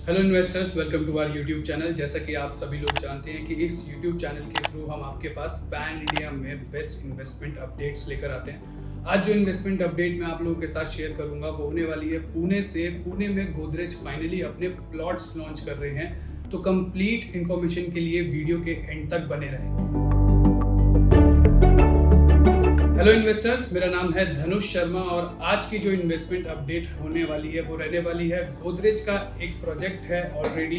Hello investors, welcome to our YouTube channel. जैसा कि आप सभी लोग जानते हैं कि इस यूट्यूब चैनल के थ्रू हम आपके पास पैन इंडिया में बेस्ट इन्वेस्टमेंट अपडेट्स लेकर आते हैं। आज जो इन्वेस्टमेंट अपडेट मैं आप लोगों के साथ शेयर करूंगा वो होने वाली है पुणे में गोदरेज फाइनली अपने प्लॉट्स लॉन्च कर रहे हैं। तो कंप्लीट इन्फॉर्मेशन के लिए वीडियो के एंड तक बने रहें। हेलो इन्वेस्टर्स, मेरा नाम है धनुष शर्मा और आज की जो इन्वेस्टमेंट अपडेट होने वाली है वो रहने वाली है गोदरेज का एक प्रोजेक्ट है ऑलरेडी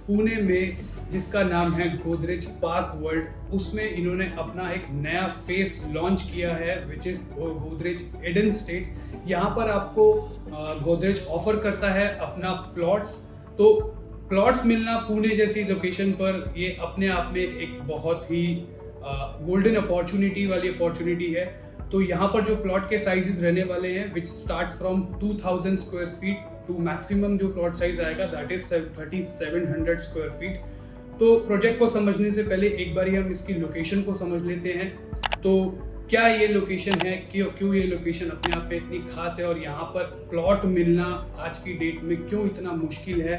पुणे में, जिसका नाम है गोदरेज पार्क वर्ल्ड। उसमें इन्होंने अपना एक नया फेस लॉन्च किया है which is Godrej Eden estate. यहाँ पर आपको गोदरेज ऑफर करता है अपना प्लॉट्स। तो प्लॉट्स मिलना पुणे जैसी लोकेशन पर ये अपने आप में एक बहुत ही गोल्डन अपॉर्चुनिटी वाली अपॉर्चुनिटी है। तो यहाँ पर जो प्लॉट के साइजेस रहने वाले हैं which start from 2000 square feet to maximum जो प्लॉट साइज आएगा दैट इज 3700 स्क्वायर फीट। तो प्रोजेक्ट को समझने से पहले एक बार हम इसकी लोकेशन को समझ लेते हैं। तो क्या ये लोकेशन है, क्यों ये लोकेशन अपने आप में इतनी खास है और यहाँ पर प्लॉट मिलना आज की डेट में क्यों इतना मुश्किल है,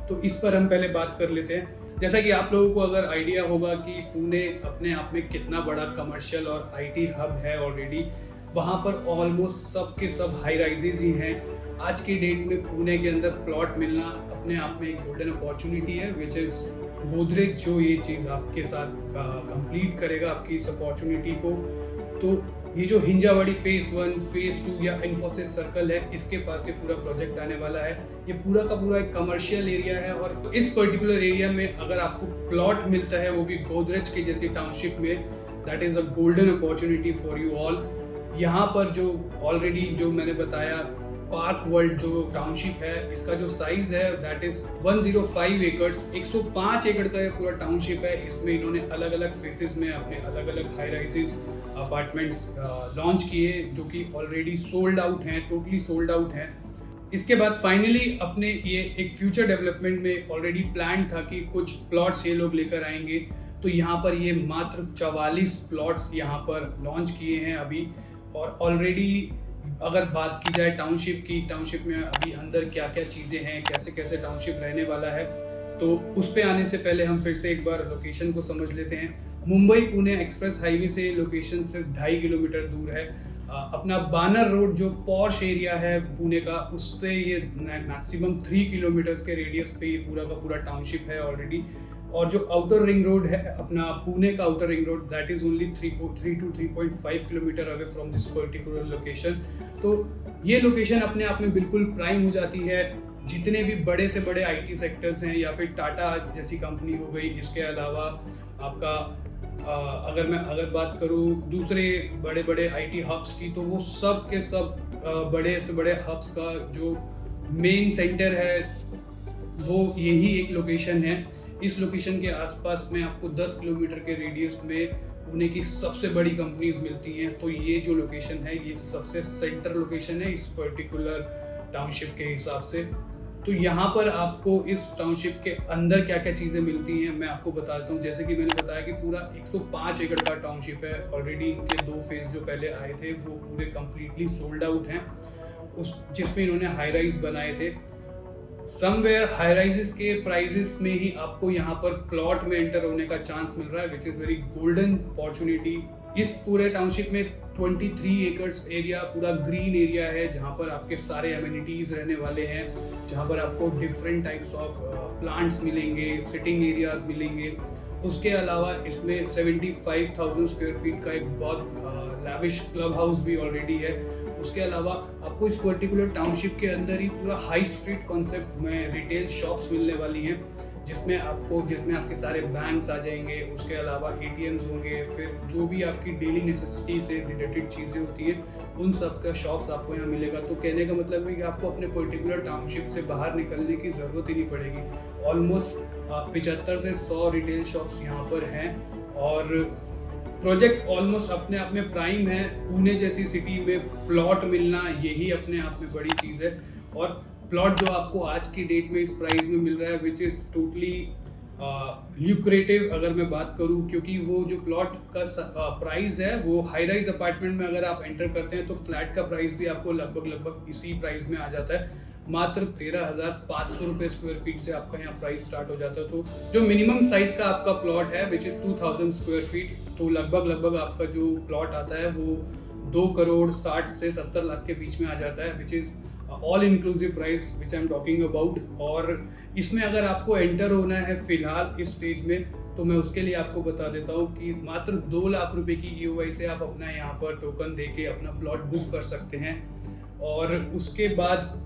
तो इस पर हम पहले बात कर लेते हैं। जैसा कि आप लोगों को अगर आइडिया होगा कि पुणे अपने आप में कितना बड़ा कमर्शियल और आईटी हब है ऑलरेडी, वहाँ पर ऑलमोस्ट सब के सब हाई राइजेज ही हैं। आज की डेट में पुणे के अंदर प्लॉट मिलना अपने आप में एक गोल्डन अपॉर्चुनिटी है विच इज गोदरेज जो ये चीज़ आपके साथ कंप्लीट करेगा आपकी इस अपॉर्चुनिटी को। तो ये जो हिंजावाड़ी फेज 1 फेज 2 या इन्फोसिस सर्कल है, इसके पास ये पूरा प्रोजेक्ट आने वाला है। ये पूरा का पूरा एक कमर्शियल एरिया है और इस पर्टिकुलर एरिया में अगर आपको प्लॉट मिलता है वो भी गोदरेज के जैसी टाउनशिप में, that is a golden opportunity for you all. यहाँ पर जो ऑलरेडी जो मैंने बताया पार्क वर्ल्ड जो टाउनशिप है, इसका जो साइज है दैट इज 105 एकड़, 105 एकड़ का ये पूरा टाउनशिप है। इसमें इन्होंने अलग अलग फेसेस में अपने अलग अलग हाई राइजेस अपार्टमेंट्स लॉन्च किए जो कि ऑलरेडी सोल्ड आउट हैं, टोटली सोल्ड आउट हैं। इसके बाद फाइनली अपने ये एक फ्यूचर डेवलपमेंट में ऑलरेडी प्लान था कि कुछ प्लॉट्स ये लोग लेकर आएंगे। तो यहाँ पर ये मात्र 44 प्लॉट्स यहाँ पर लॉन्च किए हैं अभी। और ऑलरेडी अगर बात की जाए टाउनशिप की, टाउनशिप में अभी अंदर क्या क्या चीज़ें हैं, कैसे कैसे टाउनशिप रहने वाला है, तो उस पे आने से पहले हम फिर से एक बार लोकेशन को समझ लेते हैं। मुंबई पुणे एक्सप्रेस हाईवे से लोकेशन सिर्फ 2.5 किलोमीटर दूर है। अपना बानर रोड जो पॉश एरिया है पुणे का, उससे ये मैक्सिमम 3 किलोमीटर्स के रेडियस पे ये पूरा का पूरा टाउनशिप है ऑलरेडी। और जो आउटर रिंग रोड है अपना पुणे का outer ring road, that is only 3 to 3.5 kilometre away from this particular location. तो ये लोकेशन अपने आप में बिल्कुल प्राइम हो जाती है। जितने भी बड़े से बड़े आईटी सेक्टर्स हैं या फिर टाटा जैसी कंपनी हो गई, इसके अलावा आपका अगर बात करूँ दूसरे बड़े बड़े आईटी हब्स की, तो वो सब के सब बड़े से बड़े हब्स का जो मेन सेंटर है वो यही एक लोकेशन है। इस लोकेशन के आसपास में आपको 10 किलोमीटर के रेडियस में पुणे की सबसे बड़ी कंपनीज मिलती हैं। तो ये जो लोकेशन है ये सबसे सेंटर लोकेशन है इस पर्टिकुलर टाउनशिप के हिसाब से। तो यहाँ पर आपको इस टाउनशिप के अंदर क्या क्या चीज़ें मिलती हैं मैं आपको बताता हूँ। जैसे कि मैंने बताया कि पूरा 105 एकड़ का टाउनशिप है। ऑलरेडी इनके 2 फेज जो पहले आए थे वो पूरे कम्प्लीटली सोल्ड आउट हैं, उस जिसमें इन्होंने हाई राइज बनाए थे। समवेयर हाई राइजेस के प्राइजेस में ही आपको यहाँ पर प्लॉट में एंटर होने का चांस मिल रहा है which is very golden opportunity. इस पूरे टाउनशिप में 23 एकर्स एरिया पूरा ग्रीन एरिया है जहाँ पर आपके सारे एमिनिटीज रहने वाले हैं, जहाँ पर आपको डिफरेंट टाइप्स ऑफ प्लांट्स मिलेंगे, सिटिंग एरियाज मिलेंगे। उसके अलावा इसमें 75,000 स्क्वायर फीट का एक बहुत लैविश क्लब हाउस भी ऑलरेडी है। उसके अलावा आपको इस पर्टिकुलर टाउनशिप के अंदर ही पूरा हाई स्ट्रीट कॉन्सेप्ट में रिटेल शॉप्स मिलने वाली हैं, जिसमें आपके सारे बैंक्स आ जाएंगे। उसके अलावा एटीएम्स होंगे, फिर जो भी आपकी डेली नेसेसिटी से रिलेटेड चीज़ें होती हैं उन सब का शॉप्स आपको यहाँ मिलेगा। तो कहने का मतलब है कि आपको अपने पर्टिकुलर टाउनशिप से बाहर निकलने की ज़रूरत ही नहीं पड़ेगी। ऑलमोस्ट 75 से 100 रिटेल शॉप्स यहाँ पर हैं और प्रोजेक्ट ऑलमोस्ट अपने आप में प्राइम है। पुणे जैसी सिटी में प्लॉट मिलना यही अपने आप में बड़ी चीज़ है। और प्लॉट जो आपको आज की डेट में इस प्राइस में मिल रहा है विच इज़ टोटली ल्यूक्रेटिव अगर मैं बात करूं, क्योंकि वो जो प्लॉट का प्राइस है वो हाई राइज अपार्टमेंट में अगर आप एंटर करते हैं तो फ्लैट का प्राइस भी आपको लगभग इसी प्राइस में आ जाता है। मात्र 13,500 रुपये स्क्वायर फीट से आपका यहाँ प्राइस स्टार्ट हो जाता है। तो जो मिनिमम साइज का आपका प्लॉट है विच इज़ 2000 स्क्वायर फीट, तो लगभग आपका जो प्लॉट आता है वो 2 करोड़ 60 से 70 लाख के बीच में आ जाता है, which is all inclusive price which I am talking about. और इसमें अगर आपको एंटर होना है फिलहाल इस स्टेज में, तो मैं उसके लिए आपको बता देता हूँ कि मात्र 2 लाख रुपए की EOI से आप अपना यहाँ पर टोकन देके अपना प्लॉट बुक कर सकते हैं। और उसके बाद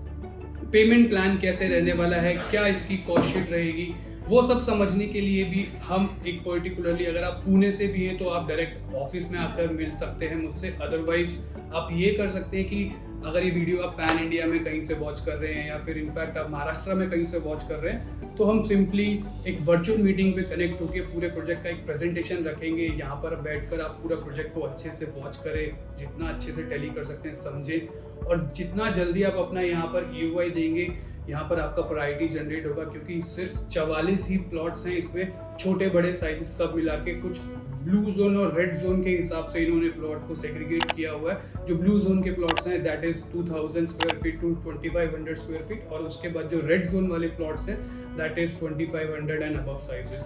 पेमेंट प्लान कैसे रहने वाला है, क्या इसकी कॉस्ट शीट रहेगी, वो सब समझने के लिए भी हम एक पर्टिकुलरली, अगर आप पुणे से भी हैं तो आप डायरेक्ट ऑफिस में आकर मिल सकते हैं मुझसे। अदरवाइज आप ये कर सकते हैं कि अगर ये वीडियो आप पैन इंडिया में कहीं से वॉच कर रहे हैं या फिर इनफैक्ट आप महाराष्ट्र में कहीं से वॉच कर रहे हैं, तो हम सिंपली एक वर्चुअल मीटिंग पे कनेक्ट होकर पूरे प्रोजेक्ट का एक प्रेजेंटेशन रखेंगे। यहाँ पर बैठकर आप पूरा प्रोजेक्ट को अच्छे से वॉच करें, जितना अच्छे से टैली कर सकते हैं समझें, और जितना जल्दी आप अपना यहाँ पर EOI देंगे, यहाँ पर आपका प्रायोरिटी जनरेट होगा। क्योंकि सिर्फ 44 ही प्लॉट्स हैं, इसमें छोटे बड़े साइजेस सब मिला के, कुछ ब्लू जोन और रेड जोन के हिसाब से इन्होंने प्लॉट को सेग्रीगेट किया हुआ है। जो ब्लू जोन के प्लॉट्स हैं that is 2000 square feet to 2500 square feet, और उसके बाद जो रेड जोन वाले प्लॉट्स हैं that is 2500 and above sizes.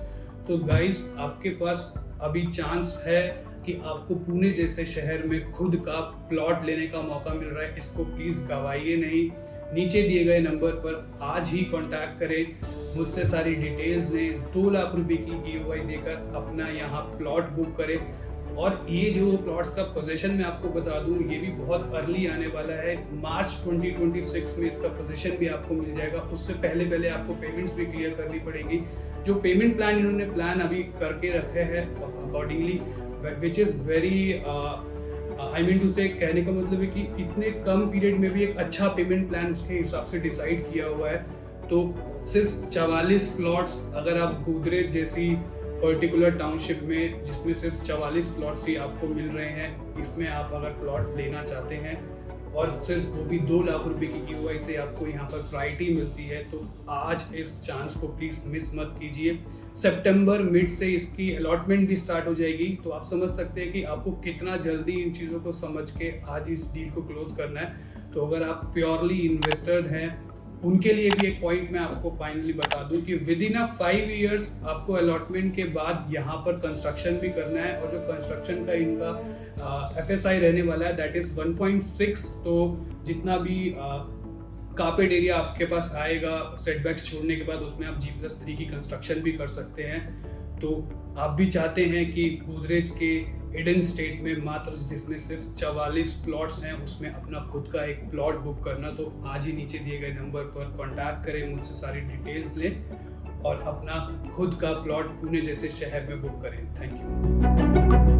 तो गाइस, आपके पास अभी चांस है कि आपको पुणे जैसे शहर में खुद का प्लॉट लेने का मौका मिल रहा है। इसको प्लीज गवाइए नहीं। नीचे दिए गए नंबर पर आज ही कांटेक्ट करें, मुझसे सारी डिटेल्स लें, 2 लाख रुपए की EOI देकर अपना यहाँ प्लॉट बुक करें। और ये जो प्लॉट्स का पोजीशन मैं आपको बता दूं, ये भी बहुत अर्ली आने वाला है। मार्च 2026 में इसका पोजीशन भी आपको मिल जाएगा। उससे पहले आपको पेमेंट्स भी क्लियर करनी पड़ेगी। जो पेमेंट प्लान इन्होंने प्लान अभी करके रखे हैं accordingly, which is very I mean to say, कहने का मतलब है कि इतने कम पीरियड में भी एक अच्छा पेमेंट प्लान उसके हिसाब से डिसाइड किया हुआ है। तो सिर्फ 44 प्लॉट्स, अगर आप गोदरेज जैसी पर्टिकुलर टाउनशिप में जिसमें सिर्फ 44 प्लॉट्स ही आपको मिल रहे हैं, इसमें आप अगर प्लॉट लेना चाहते हैं और सिर्फ वो भी 2 लाख रुपए की EOI से आपको यहाँ पर प्रायोरिटी मिलती है, तो आज इस चांस को प्लीज मिस मत कीजिए। सितंबर मिड से इसकी अलॉटमेंट भी स्टार्ट हो जाएगी, तो आप समझ सकते हैं कि आपको कितना जल्दी इन चीज़ों को समझ के आज इस डील को क्लोज करना है। तो अगर आप प्योरली इन्वेस्टर हैं, उनके लिए भी एक पॉइंट मैं आपको फाइनली बता दूं कि विद इन 5 इयर्स आपको अलॉटमेंट के बाद यहाँ पर कंस्ट्रक्शन भी करना है। और जो कंस्ट्रक्शन का इनका FSI रहने वाला है दैट इज 1.6। तो जितना भी कार्पेट एरिया आपके पास आएगा सेटबैक्स छोड़ने के बाद, उसमें आप G+3 की कंस्ट्रक्शन भी कर सकते हैं। तो आप भी चाहते हैं कि गोदरेज के ईडन स्टेट में मात्र जिसमें सिर्फ 44 प्लॉट्स हैं उसमें अपना खुद का एक प्लॉट बुक करना, तो आज ही नीचे दिए गए नंबर पर कांटेक्ट करें, मुझसे सारी डिटेल्स लें और अपना खुद का प्लॉट पुणे जैसे शहर में बुक करें। Thank you.